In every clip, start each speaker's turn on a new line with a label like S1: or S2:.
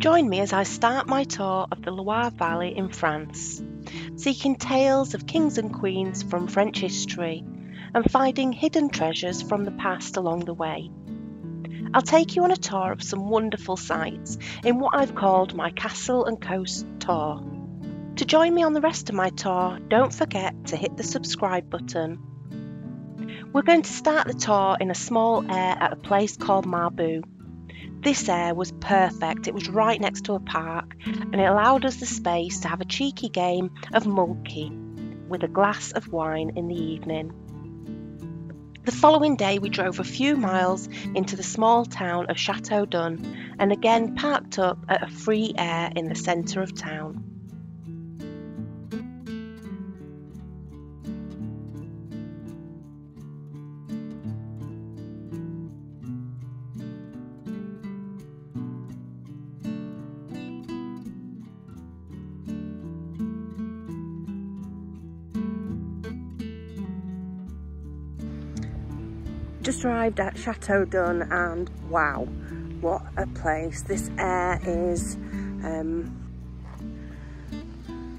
S1: Join me as I start my tour of the Loire Valley in France, seeking tales of kings and queens from French history and finding hidden treasures from the past along the way. I'll take you on a tour of some wonderful sights in what I've called my Castle and Coast tour. To join me on the rest of my tour, don't forget to hit the subscribe button. We're going to start the tour in a small air at a place called Marboue. This air was perfect. It was right next to a park and it allowed us the space to have a cheeky game of Mollky with a glass of wine in the evening. The following day we drove a few miles into the small town of Chateaudun and again parked up at a free air in the centre of town. Just arrived at Chateaudun and wow, what a place. This air is,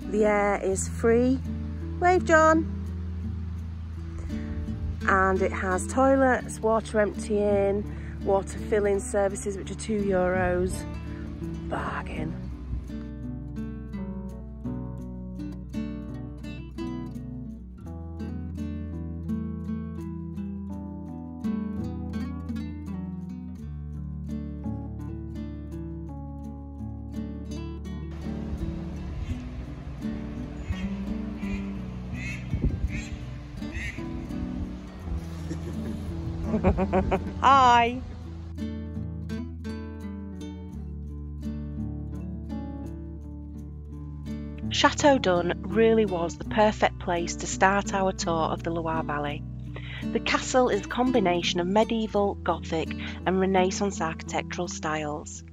S1: the air is free. Wave, John. And it has toilets, water emptying, water filling services which are €2. Bargain. Hi! Chateaudun really was the perfect place to start our tour of the Loire Valley. The castle is a combination of medieval, Gothic and Renaissance architectural styles.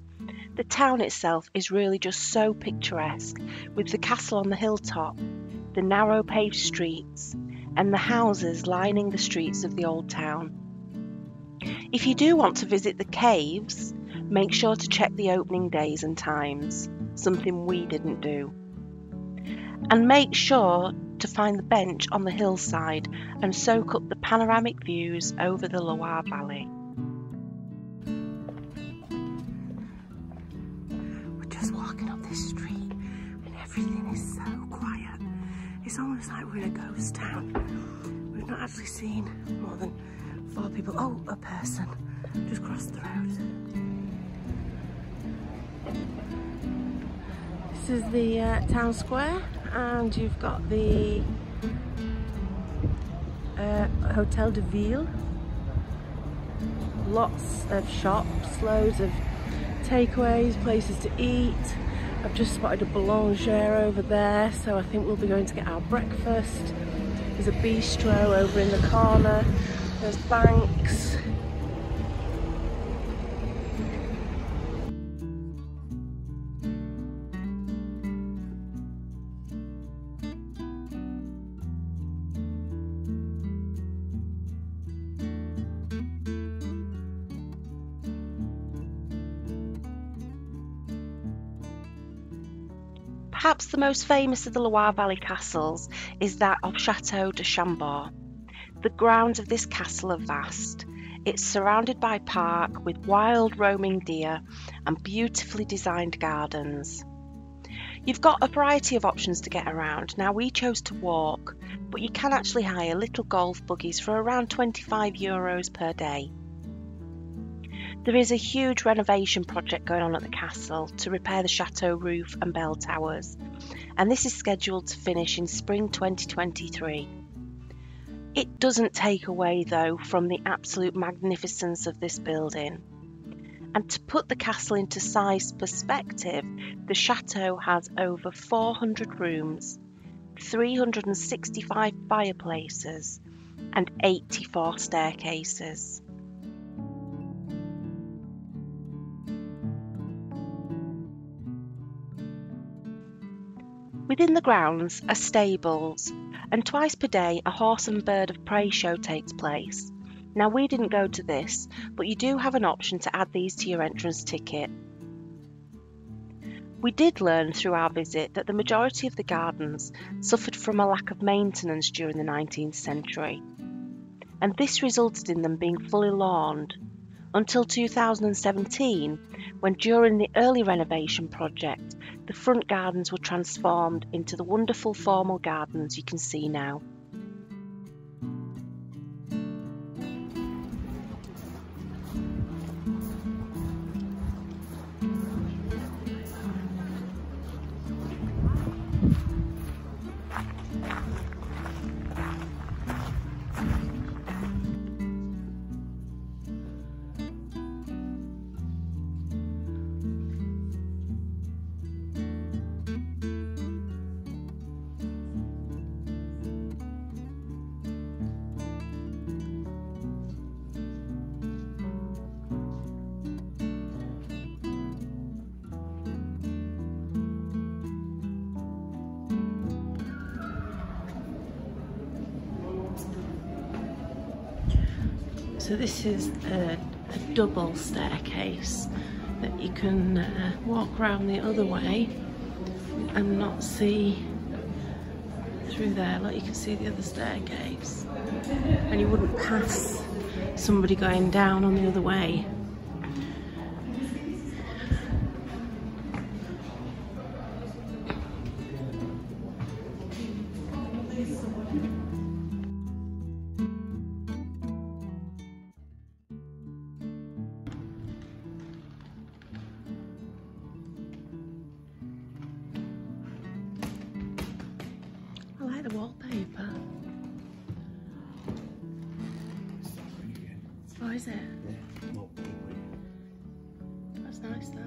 S1: The town itself is really just so picturesque, with the castle on the hilltop, the narrow paved streets and the houses lining the streets of the old town. If you do want to visit the caves, make sure to check the opening days and times, something we didn't do. And make sure to find the bench on the hillside and soak up the panoramic views over the Loire Valley. We're just walking up this street and everything is so quiet. It's almost like we're in a ghost town. We've not actually seen more than 4 people. Oh, a person just crossed the road. This is the town square, and you've got the Hotel de Ville. Lots of shops, loads of takeaways, places to eat. I've just spotted a boulanger over there, so I think we'll be going to get our breakfast. There's a bistro over in the corner. There's banks. Perhaps the most famous of the Loire Valley castles is that of Chateau De Chambord. The grounds of this castle are vast. It's surrounded by park with wild roaming deer and beautifully designed gardens. You've got a variety of options to get around. Now we chose to walk, but you can actually hire little golf buggies for around €25 per day. There is a huge renovation project going on at the castle to repair the chateau roof and bell towers, and this is scheduled to finish in spring 2023. It doesn't take away, though, from the absolute magnificence of this building. And to put the castle into size perspective, the chateau has over 400 rooms, 365 fireplaces, and 84 staircases. Within the grounds are stables, and twice per day a horse and bird of prey show takes place. Now we didn't go to this, but you do have an option to add these to your entrance ticket. We did learn through our visit that the majority of the gardens suffered from a lack of maintenance during the 19th century, and this resulted in them being fully lawned until 2017, when during the early renovation project, the front gardens were transformed into the wonderful formal gardens you can see now. So this is a double staircase that you can walk around the other way and not see through there. Like, you can see the other staircase, and you wouldn't pass somebody going down on the other way. I like the wallpaper. Oh, is it? That's nice, that.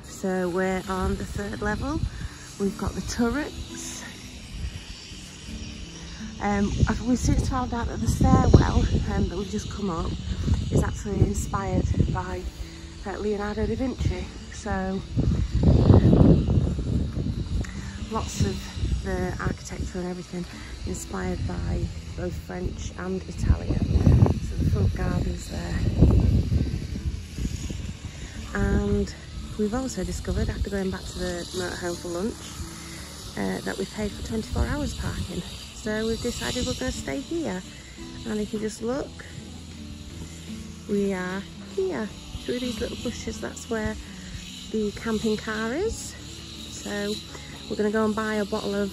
S1: So we're on the third level. We've got the turrets. We've since found out that the stairwell that we've just come up is actually inspired by Leonardo da Vinci. So lots of the architecture and everything inspired by both French and Italian. So the front garden's there. And we've also discovered, after going back to the motorhome for lunch, that we paid for 24 hours parking. So we've decided we're going to stay here. And if you just look, we are here through these little bushes. That's where the camping car is. So we're going to go and buy a bottle of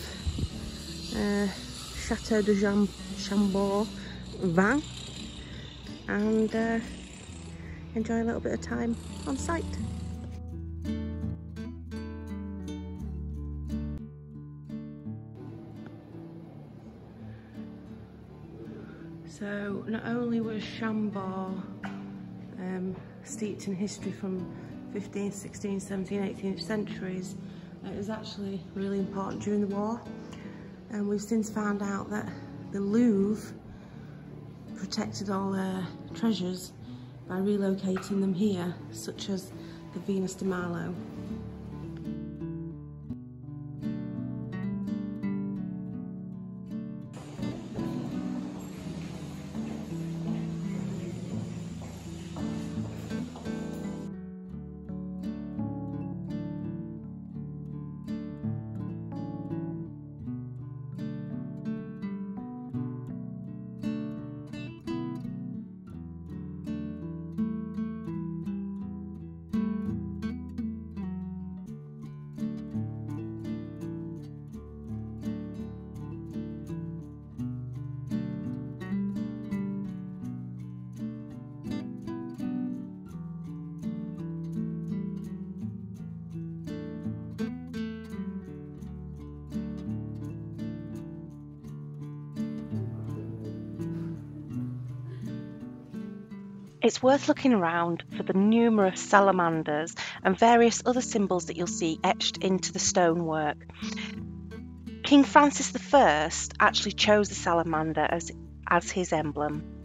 S1: Chateau De Chambord vin and enjoy a little bit of time on site. So not only was Chambord steeped in history from 15th, 16th, 17th, 18th centuries, it was actually really important during the war. And we've since found out that the Louvre protected all their treasures by relocating them here, such as the Venus de Milo. It's worth looking around for the numerous salamanders and various other symbols that you'll see etched into the stonework. King Francis I actually chose the salamander as his emblem.